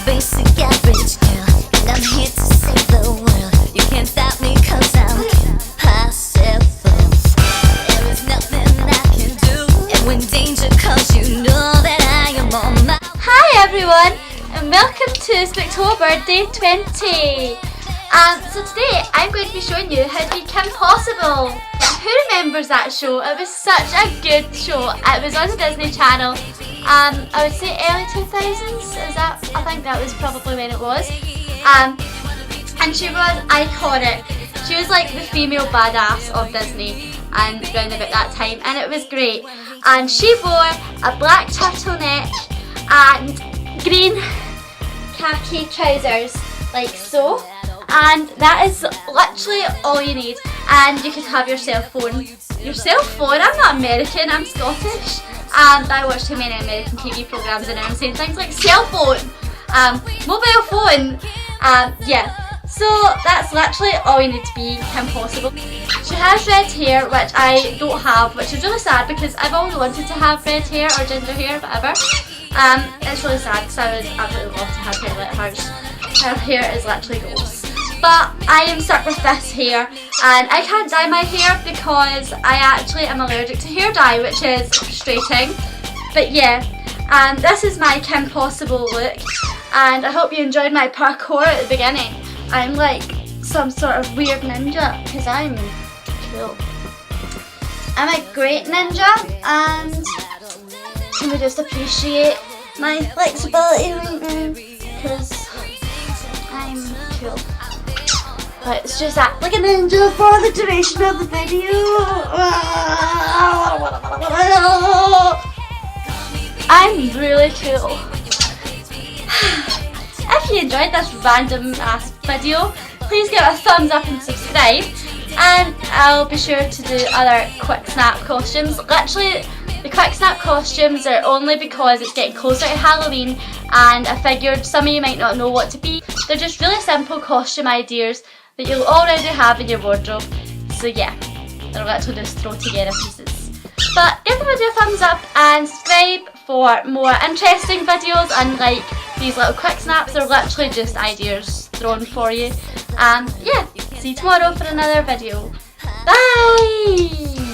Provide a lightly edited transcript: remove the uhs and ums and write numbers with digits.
basic average girl, and I'm here to save the world. You can't stop me 'cause I'm possible. There is nothing I can do, and when danger comes, you know that I am on my. Hi everyone, and welcome to Spooktober Day 20. So today I'm going to be showing you how to be Kim Possible. Who remembers that show? It was such a good show. It was on the Disney Channel. I would say early 2000s. I think that was probably when it was. And she was iconic. She was like the female badass of Disney and round about that time, and it was great. And she wore a black turtleneck and green khaki trousers, like so. And that is literally all you need. And you could have your cell phone. Your cell phone? I'm not American, I'm Scottish. And I watch too many American TV programs and I'm saying things like cell phone, mobile phone. Yeah. So that's literally all you need to be Kim Possible. She has red hair, which I don't have, which is really sad because I've always wanted to have red hair or ginger hair, whatever. It's really sad because I would absolutely love to have hair like hers. Her hair is literally gross. But I am stuck with this hair, and I can't dye my hair because I actually am allergic to hair dye, which is frustrating. But yeah, this is my Kim Possible look, and I hope you enjoyed my parkour at the beginning. I'm like some sort of weird ninja because I'm cool. I'm a great ninja, and can we just appreciate my flexibility right now because I'm cool. Let's just act like a ninja for the duration of the video. I'm really cool. If you enjoyed this random ass video, please give it a thumbs up and subscribe. And I'll be sure to do other quick snap costumes. Literally, the quick snap costumes are only because it's getting closer to Halloween, and I figured some of you might not know what to be. They're just really simple costume ideas that you'll already have in your wardrobe. So yeah, they're literally just throw together pieces. But give the video a thumbs up and subscribe for more interesting videos, and like these little quick snaps, they're literally just ideas thrown for you. And yeah, see you tomorrow for another video. Bye!